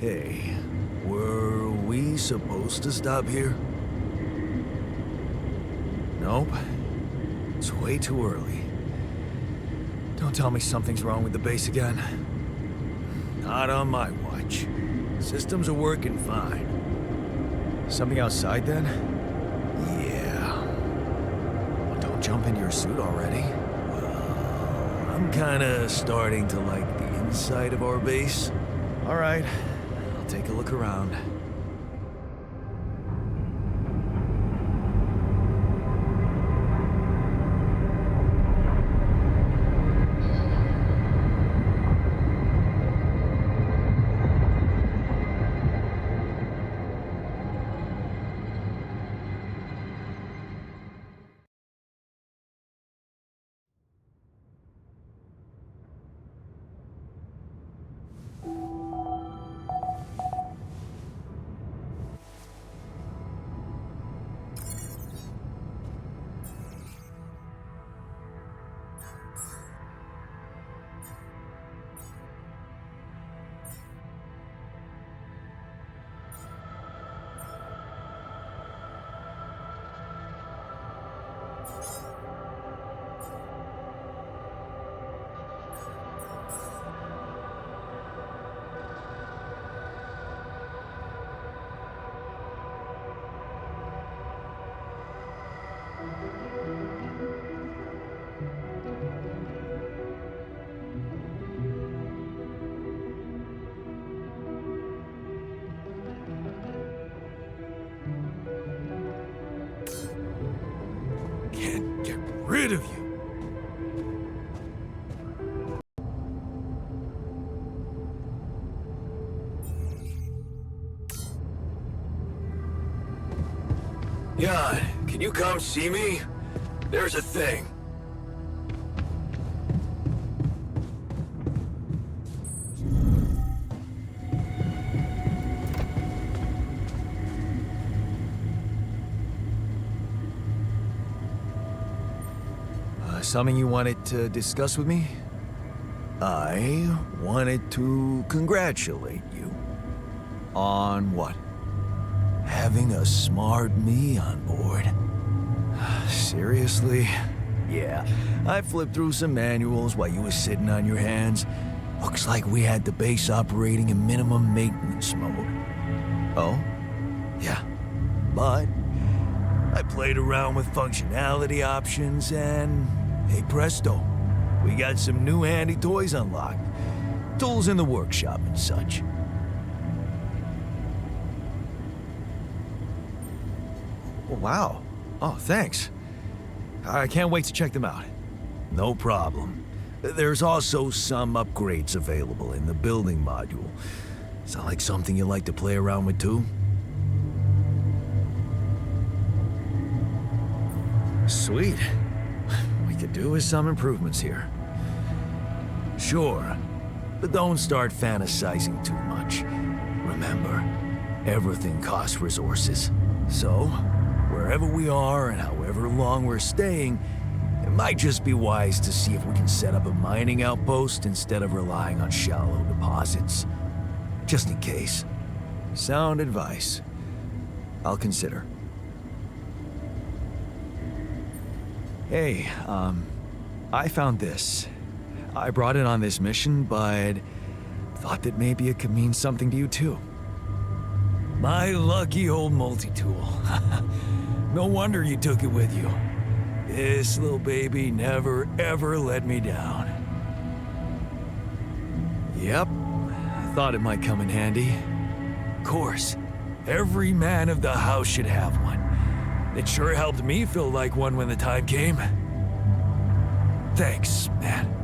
Hey, were we supposed to stop here? Nope. It's way too early. Don't tell me something's wrong with the base again. Not on my watch. Systems are working fine. Something outside then? Yeah. Well, don't jump into your suit already. Well, I'm kinda starting to like the inside of our base. All right, I'll take a look around. Can't get rid of you. Jan, can you come see me? There's a thing. Something you wanted to discuss with me? I wanted to congratulate you. On what? Having a smart me on board. Seriously? Yeah, I flipped through some manuals while you were sitting on your hands. Looks like we had the base operating in minimum maintenance mode. Oh? Yeah. But I played around with functionality options and, hey presto, we got some new handy toys unlocked. Tools in the workshop and such. Wow. Oh, thanks. I can't wait to check them out. No problem. There's also some upgrades available in the building module. Sound like something you like to play around with too? Sweet. We could do with some improvements here. Sure, but don't start fantasizing too much. Remember, everything costs resources. So, wherever we are and however long we're staying, it might just be wise to see if we can set up a mining outpost instead of relying on shallow deposits. Just in case. Sound advice. I'll consider. Hey, I found this. I brought it on this mission, but thought that maybe it could mean something to you too. My lucky old multi-tool. No wonder you took it with you. This little baby never ever let me down. Yep, I thought it might come in handy. Of course, every man of the house should have one. It sure helped me feel like one when the time came. Thanks, man.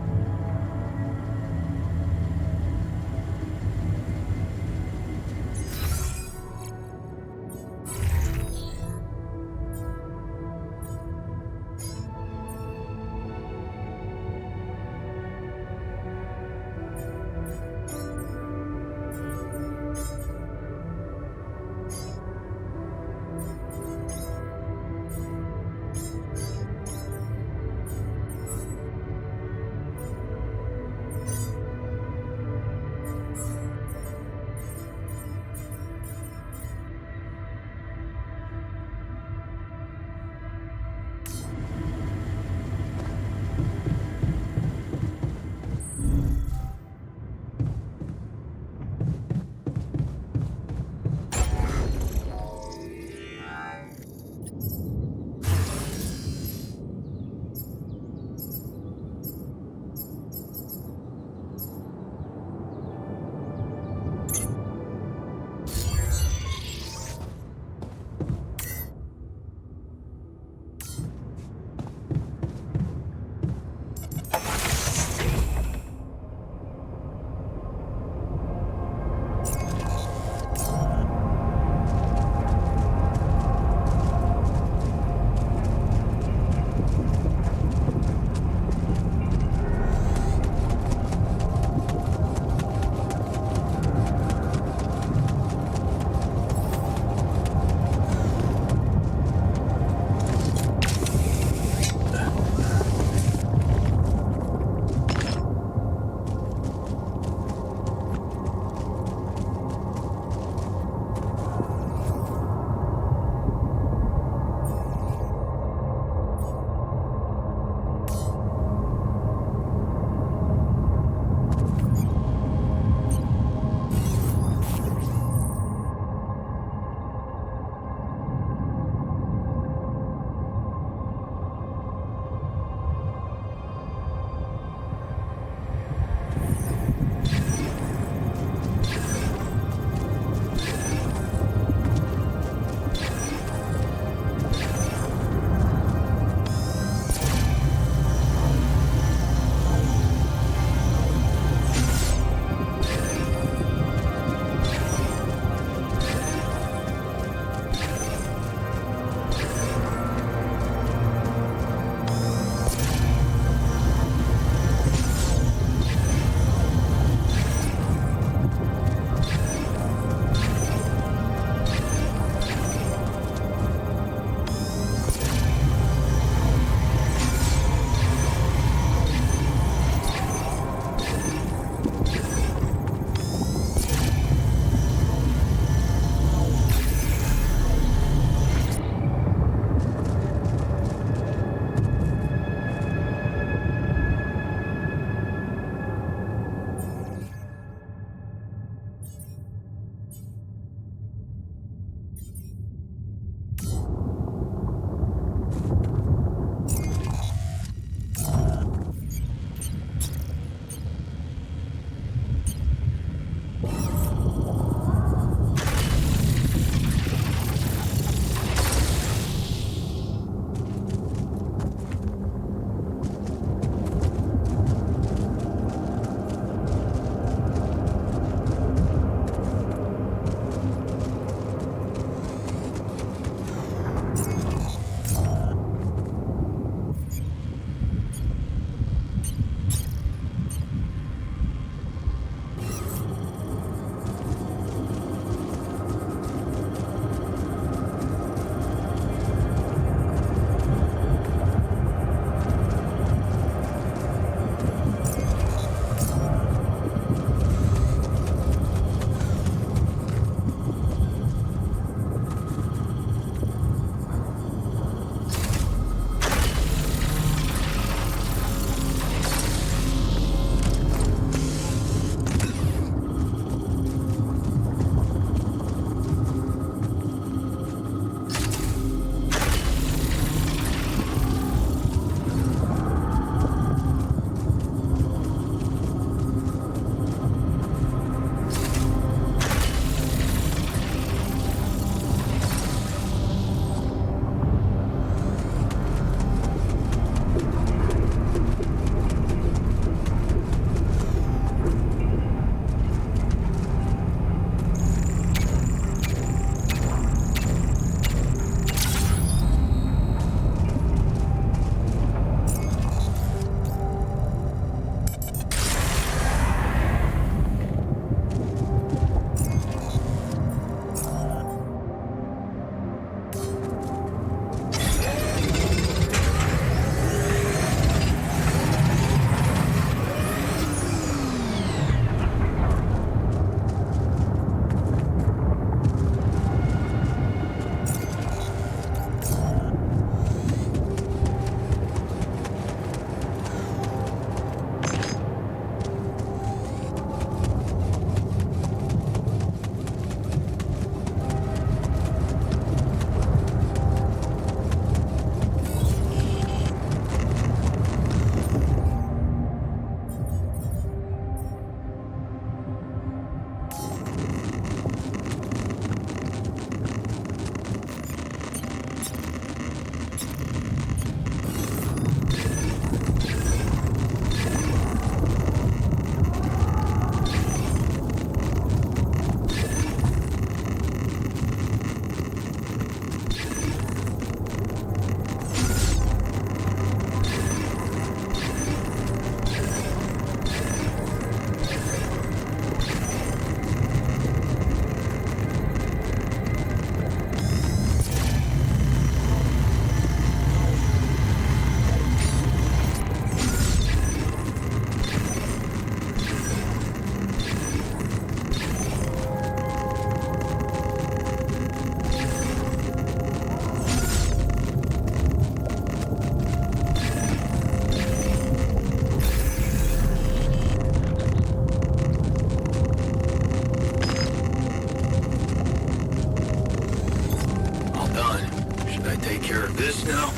this now?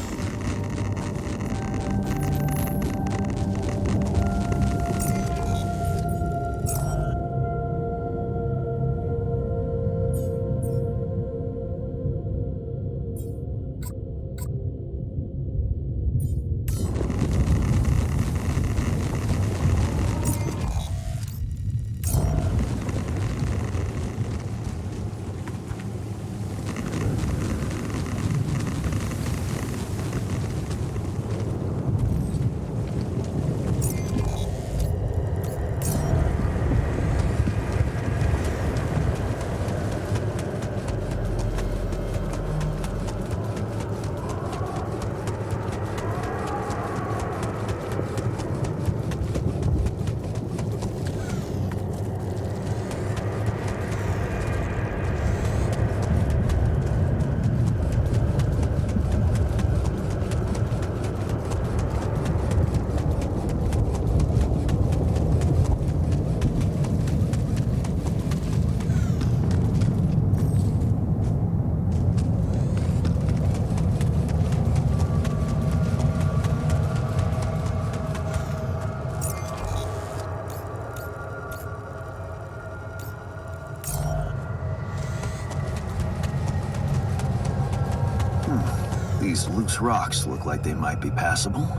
These loose rocks look like they might be passable. If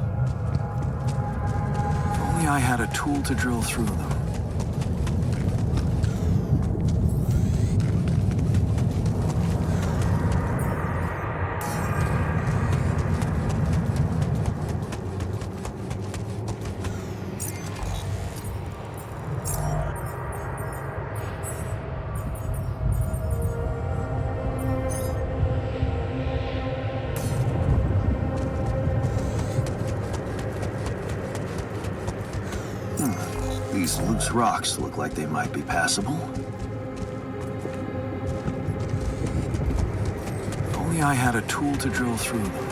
only I had a tool to drill through them. These loose rocks look like they might be passable. If only I had a tool to drill through them.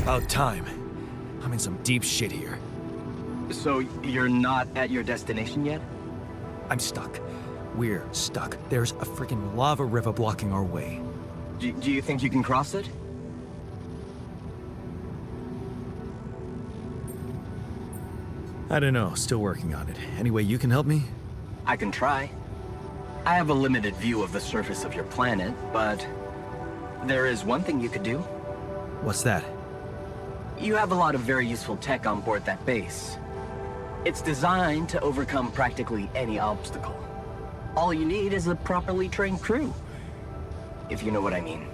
About time. I'm in some deep shit here. So you're not at your destination yet? I'm stuck. We're stuck. There's a freaking lava river blocking our way. Do you think you can cross it? I don't know. Still working on it. Any way you can help me? I can try. I have a limited view of the surface of your planet, but there is one thing you could do. What's that? You have a lot of very useful tech on board that base. It's designed to overcome practically any obstacle. All you need is a properly trained crew, if you know what I mean.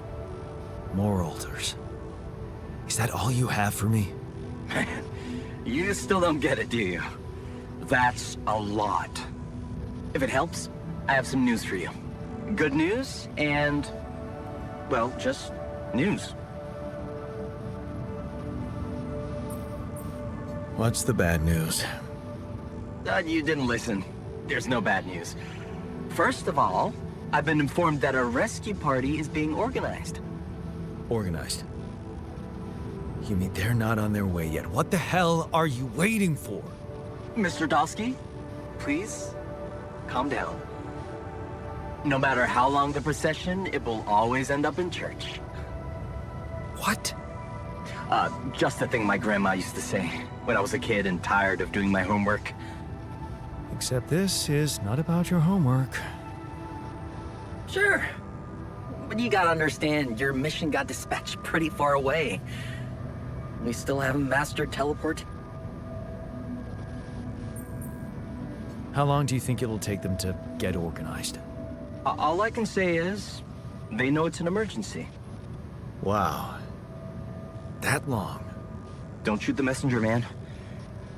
More altars. Is that all you have for me? You still don't get it, do you? That's a lot. If it helps, I have some news for you. Good news and, well, just news. What's the bad news? You didn't listen. There's no bad news. First of all, I've been informed that a rescue party is being organized. Organized. You mean they're not on their way yet? What the hell are you waiting for? Mr. Dosky, please, calm down. No matter how long the procession, it will always end up in church. What? Just the thing my grandma used to say when I was a kid and tired of doing my homework. Except this is not about your homework. Sure. But you gotta understand, your mission got dispatched pretty far away. We still haven't mastered teleport. How long do you think it'll take them to get organized? All I can say is, they know it's an emergency. Wow. That long? Don't shoot the messenger, man.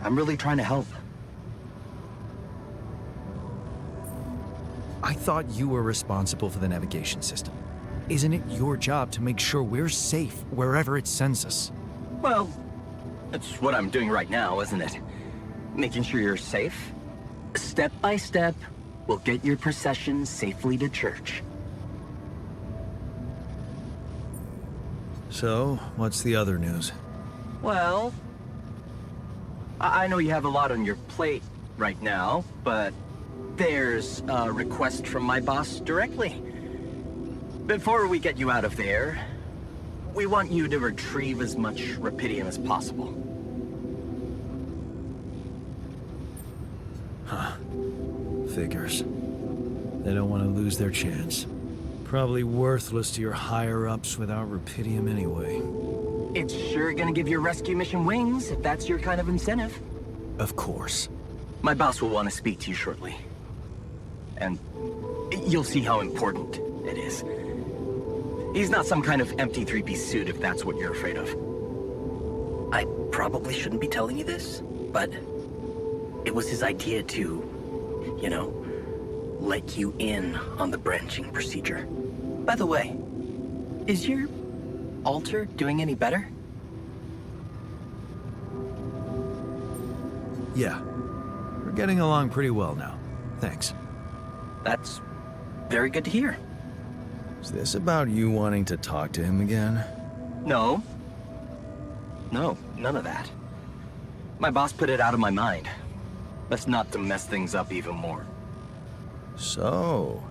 I'm really trying to help. I thought you were responsible for the navigation system. Isn't it your job to make sure we're safe wherever it sends us? Well, that's what I'm doing right now, isn't it? Making sure you're safe. Step by step, we'll get your procession safely to church. So, what's the other news? Well, I know you have a lot on your plate right now, but there's a request from my boss directly. Before we get you out of there, we want you to retrieve as much Rapidyum as possible. Huh. Figures. They don't want to lose their chance. Probably worthless to your higher-ups without Rapidyum anyway. It's sure gonna give your rescue mission wings, if that's your kind of incentive. Of course. My boss will want to speak to you shortly. And you'll see how important it is. He's not some kind of empty three-piece suit if that's what you're afraid of. I probably shouldn't be telling you this, but it was his idea to, you know, let you in on the branching procedure. By the way, is your altar doing any better? Yeah. We're getting along pretty well now. Thanks. That's very good to hear. Is this about you wanting to talk to him again? No. No, none of that. My boss put it out of my mind. Best not to mess things up even more. So,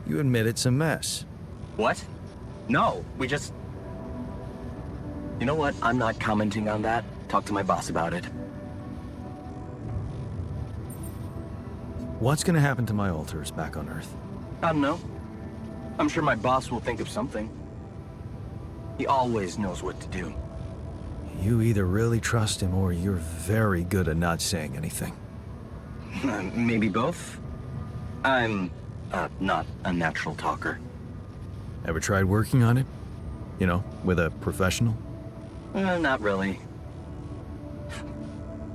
you admit it's a mess. What? No, we just... You know what? I'm not commenting on that. Talk to my boss about it. What's gonna happen to my altars back on Earth? I don't know. I'm sure my boss will think of something. He always knows what to do. You either really trust him or you're very good at not saying anything. Maybe both? I'm not a natural talker. Ever tried working on it? You know, with a professional? Not really.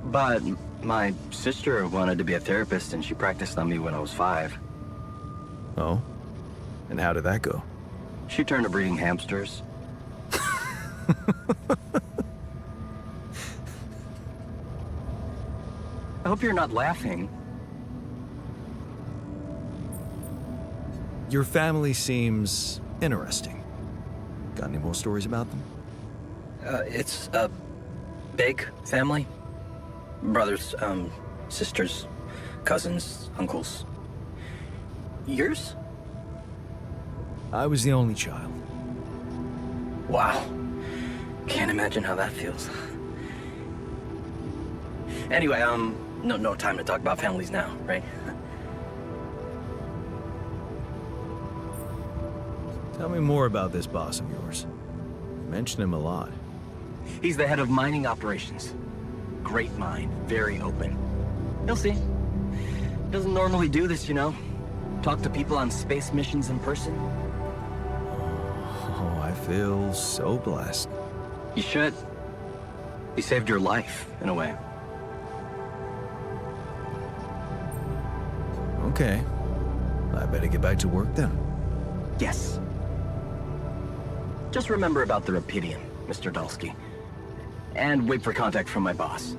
But my sister wanted to be a therapist and she practiced on me when I was 5. Oh? And how did that go? She turned to breeding hamsters. I hope you're not laughing. Your family seems interesting. Got any more stories about them? It's a big family. Brothers, sisters, cousins, uncles. Yours? I was the only child. Wow. Can't imagine how that feels. Anyway, no time to talk about families now, right? Tell me more about this boss of yours. You mention him a lot. He's the head of mining operations. Great mind, very open. You'll see. Doesn't normally do this, you know. Talk to people on space missions in person. Oh, I feel so blessed. You should. He saved your life, in a way. Okay. I better get back to work then. Yes. Just remember about the Rapidyum, Mr. Dulski. And wait for contact from my boss.